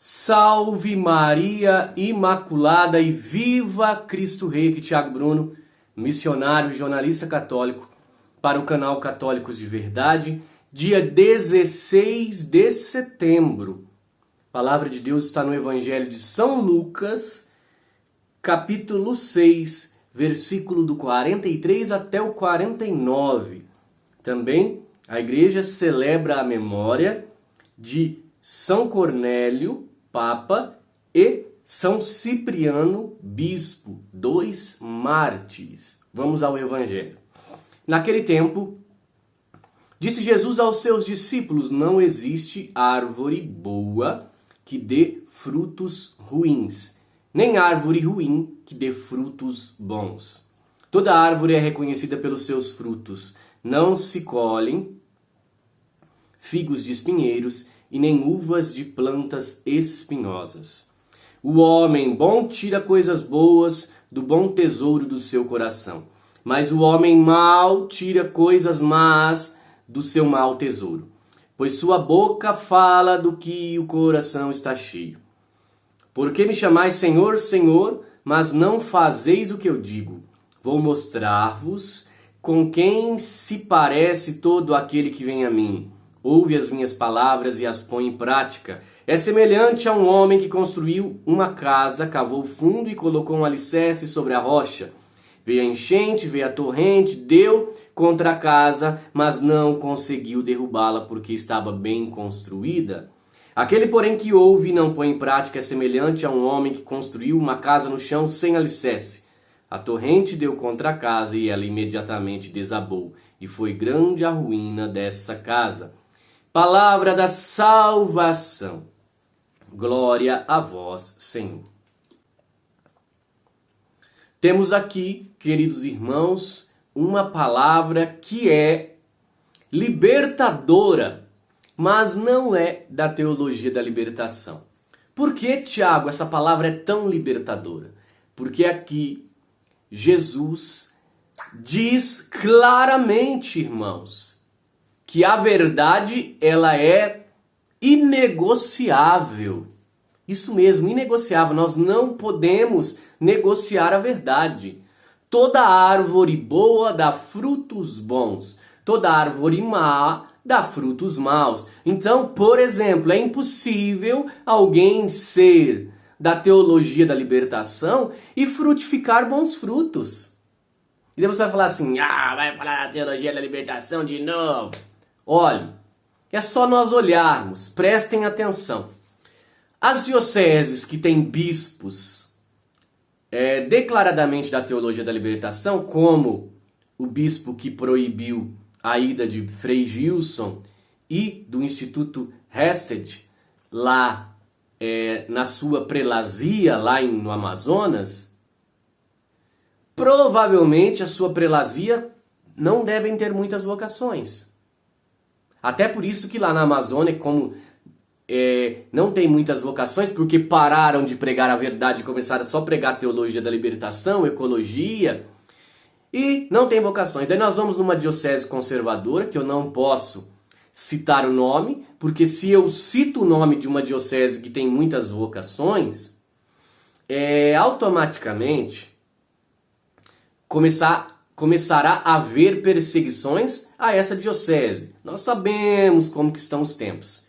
Salve Maria Imaculada e viva Cristo Rei, aqui Thiago Bruno, missionário e jornalista católico para o canal Católicos de Verdade, dia 16 de setembro. A palavra de Deus está no Evangelho de São Lucas, capítulo 6, versículo do 43 até o 49. Também a igreja celebra a memória de São Cornélio, Papa, e São Cipriano, Bispo, dois mártires. Vamos ao Evangelho. Naquele tempo, disse Jesus aos seus discípulos: não existe árvore boa que dê frutos ruins, nem árvore ruim que dê frutos bons. Toda árvore é reconhecida pelos seus frutos. Não se colhem figos de espinheiros e nem uvas de plantas espinhosas. O homem bom tira coisas boas do bom tesouro do seu coração, mas o homem mau tira coisas más do seu mau tesouro, pois sua boca fala do que o coração está cheio. Por que me chamais Senhor, Senhor, mas não fazeis o que eu digo? Vou mostrar-vos com quem se parece todo aquele que vem a mim. Ouve as minhas palavras e as põe em prática. É semelhante a um homem que construiu uma casa, cavou fundo e colocou um alicerce sobre a rocha. Veio a enchente, veio a torrente, deu contra a casa, mas não conseguiu derrubá-la porque estava bem construída. Aquele, porém, que ouve e não põe em prática é semelhante a um homem que construiu uma casa no chão sem alicerce. A torrente deu contra a casa e ela imediatamente desabou, e foi grande a ruína dessa casa. Palavra da salvação. Glória a vós, Senhor. Temos aqui, queridos irmãos, uma palavra que é libertadora, mas não é da teologia da libertação. Por que, Tiago, essa palavra é tão libertadora? Porque aqui Jesus diz claramente, irmãos, que a verdade ela é inegociável. Isso mesmo, inegociável. Nós não podemos negociar a verdade. Toda árvore boa dá frutos bons. Toda árvore má dá frutos maus. Então, por exemplo, é impossível alguém ser da teologia da libertação e frutificar bons frutos. E depois você vai falar assim, vai falar da teologia da libertação de novo. Olhe, é só nós olharmos, prestem atenção. As dioceses que têm bispos declaradamente da teologia da libertação, como o bispo que proibiu a ida de Frei Gilson e do Instituto Hesed, lá na sua prelazia, lá no Amazonas, provavelmente a sua prelazia não devem ter muitas vocações. Até por isso que lá na Amazônia, como não tem muitas vocações, porque pararam de pregar a verdade e começaram só a pregar a teologia da libertação, ecologia, e não tem vocações. Daí nós vamos numa diocese conservadora, que eu não posso citar o nome, porque se eu cito o nome de uma diocese que tem muitas vocações, automaticamente começará a haver perseguições a essa diocese. Nós sabemos como que estão os tempos.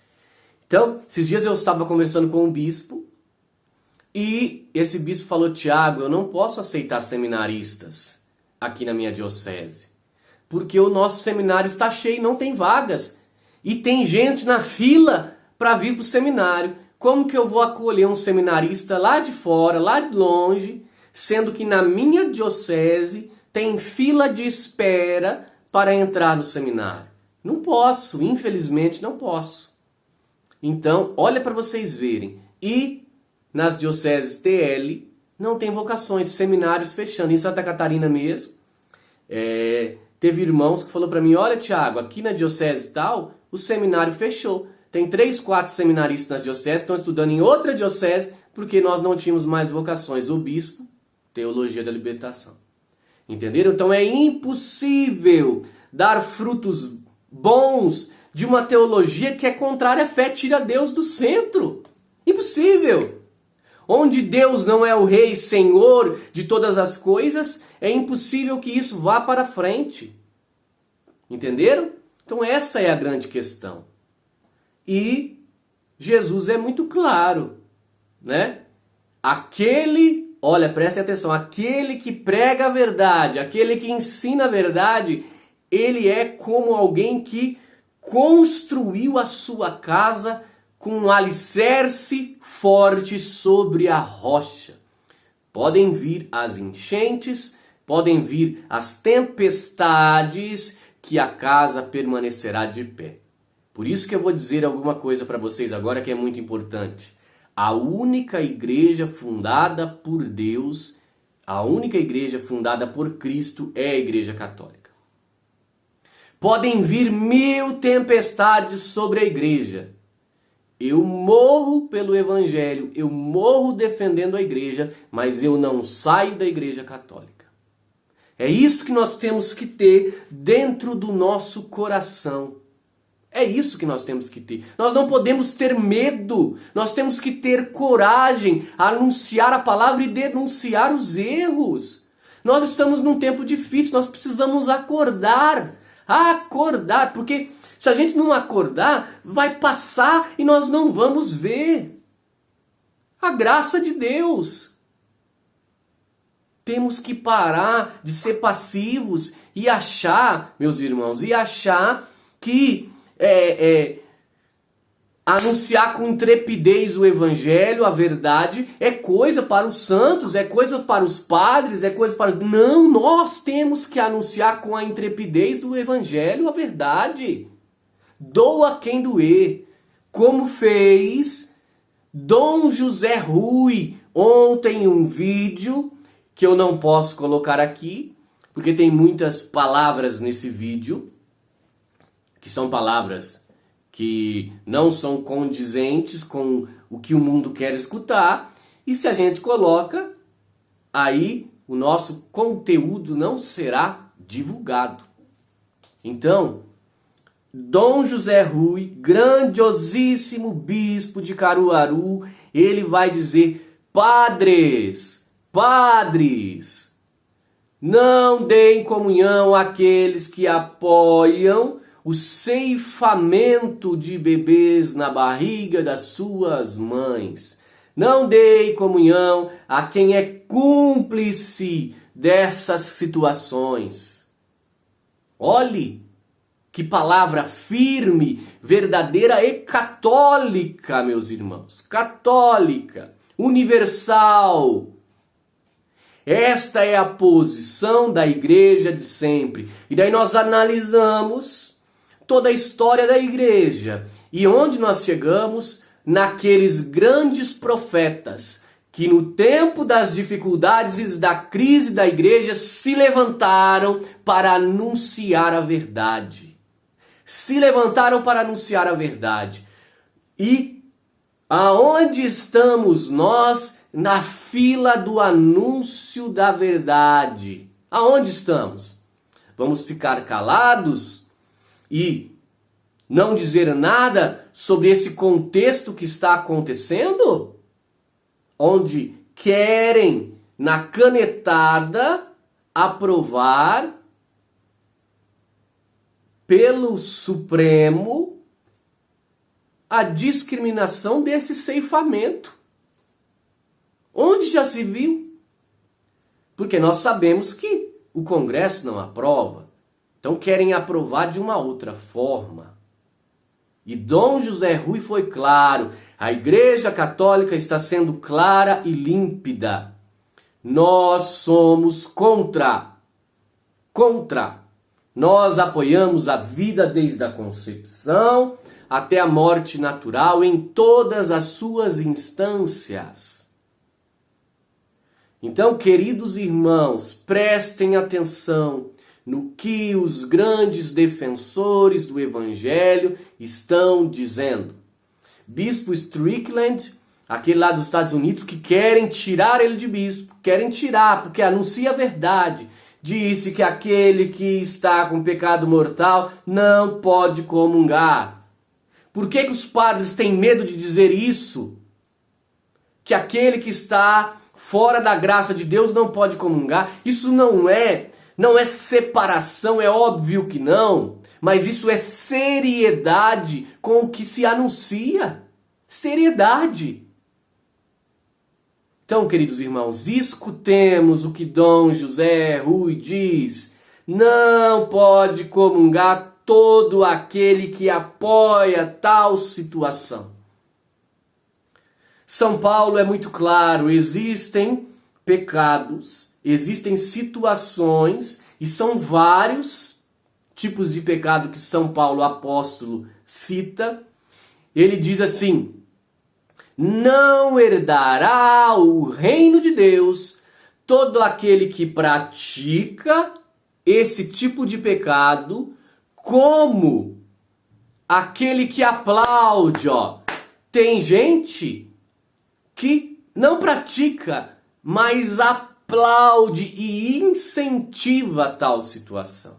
Então, esses dias eu estava conversando com um bispo e esse bispo falou: Tiago, eu não posso aceitar seminaristas aqui na minha diocese, porque o nosso seminário está cheio, não tem vagas. E tem gente na fila para vir para o seminário. Como que eu vou acolher um seminarista lá de fora, lá de longe, sendo que na minha diocese tem fila de espera para entrar no seminário? Não posso, infelizmente não posso. Então, olha para vocês verem. E nas dioceses TL não tem vocações, seminários fechando. Em Santa Catarina mesmo, teve irmãos que falou para mim: olha, Tiago, aqui na diocese tal, o seminário fechou. Tem 3, 4 seminaristas nas dioceses, estão estudando em outra diocese, porque nós não tínhamos mais vocações. O bispo, teologia da libertação. Entenderam? Então é impossível dar frutos bons de uma teologia que é contrária à fé, tira Deus do centro. Impossível. impossível. Onde Deus não é o Rei, Senhor de todas as coisas, é impossível que isso vá para frente. Entenderam? Então essa é a grande questão. E Jesus é muito claro, né? Olha, prestem atenção, aquele que prega a verdade, aquele que ensina a verdade, ele é como alguém que construiu a sua casa com um alicerce forte sobre a rocha. Podem vir as enchentes, podem vir as tempestades, que a casa permanecerá de pé. Por isso que eu vou dizer alguma coisa para vocês agora que é muito importante. A única igreja fundada por Deus, a única igreja fundada por Cristo é a Igreja Católica. Podem vir 1000 tempestades sobre a igreja. Eu morro pelo Evangelho, eu morro defendendo a igreja, mas eu não saio da Igreja Católica. É isso que nós temos que ter dentro do nosso coração. É isso que nós temos que ter. Nós não podemos ter medo. Nós temos que ter coragem a anunciar a palavra e denunciar os erros. Nós estamos num tempo difícil, nós precisamos acordar. Acordar, porque se a gente não acordar, vai passar e nós não vamos ver a graça de Deus. Temos que parar de ser passivos e achar, meus irmãos, que anunciar com intrepidez o Evangelho, a verdade, é coisa para os santos, é coisa para os padres, é coisa para... Não, nós temos que anunciar com a intrepidez do Evangelho a verdade. Doa quem doer, como fez Dom José Rui ontem um vídeo que eu não posso colocar aqui, porque tem muitas palavras nesse vídeo, que são palavras que não são condizentes com o que o mundo quer escutar, e se a gente coloca, aí o nosso conteúdo não será divulgado. Então, Dom José Rui, grandiosíssimo bispo de Caruaru, ele vai dizer: padres, não deem comunhão àqueles que apoiam o ceifamento de bebês na barriga das suas mães. Não deem comunhão a quem é cúmplice dessas situações. Olhe que palavra firme, verdadeira e católica, meus irmãos. Católica, universal. Esta é a posição da igreja de sempre. E daí nós analisamos toda a história da igreja. E onde nós chegamos? Naqueles grandes profetas que no tempo das dificuldades e da crise da igreja se levantaram para anunciar a verdade. Se levantaram para anunciar a verdade. E aonde estamos nós na fila do anúncio da verdade? Aonde estamos? Vamos ficar calados e não dizer nada sobre esse contexto que está acontecendo? Onde querem, na canetada, aprovar pelo Supremo a discriminação desse ceifamento. Onde já se viu? Porque nós sabemos que o Congresso não aprova. Então querem aprovar de uma outra forma. E Dom José Rui foi claro. A Igreja Católica está sendo clara e límpida. Nós somos contra. Nós apoiamos a vida desde a concepção até a morte natural em todas as suas instâncias. Então, queridos irmãos, prestem atenção no que os grandes defensores do Evangelho estão dizendo. Bispo Strickland, aquele lá dos Estados Unidos, que querem tirar ele de bispo, querem tirar porque anuncia a verdade, disse que aquele que está com pecado mortal não pode comungar. Por que os padres têm medo de dizer isso? que aquele que está fora da graça de Deus não pode comungar. Isso não é separação, é óbvio que não, mas isso é seriedade com o que se anuncia. Seriedade. Então, queridos irmãos, escutemos o que Dom José Ruy diz. Não pode comungar todo aquele que apoia tal situação. São Paulo é muito claro, existem pecados, existem situações, e são vários tipos de pecado que São Paulo apóstolo cita. Ele diz assim: não herdará o reino de Deus todo aquele que pratica esse tipo de pecado, como aquele que aplaude. Tem gente que não pratica, mas aplaude e incentiva tal situação.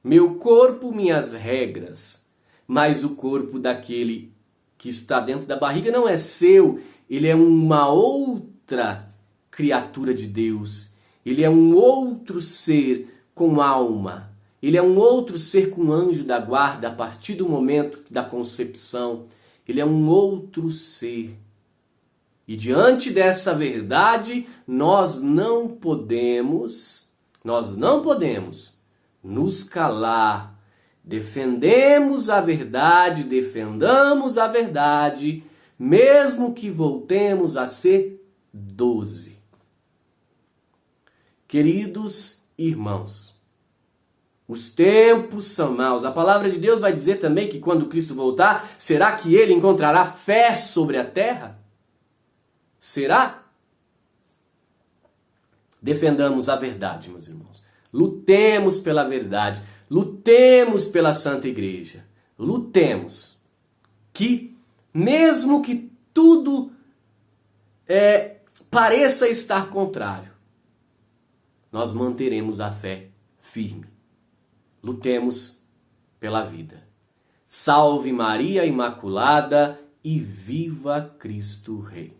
Meu corpo, minhas regras, mas o corpo daquele que está dentro da barriga não é seu, ele é uma outra criatura de Deus, ele é um outro ser com alma, ele é um outro ser com anjo da guarda a partir do momento da concepção, ele é um outro ser. E diante dessa verdade, nós não podemos nos calar. Defendemos a verdade, defendamos a verdade, mesmo que voltemos a ser 12. Queridos irmãos, os tempos são maus. A palavra de Deus vai dizer também que quando Cristo voltar, será que ele encontrará fé sobre a terra? Será? Defendamos a verdade, meus irmãos. Lutemos pela verdade. Lutemos pela Santa Igreja. Lutemos. Que, mesmo que tudo pareça estar contrário, nós manteremos a fé firme. Lutemos pela vida. Salve Maria Imaculada e viva Cristo Rei.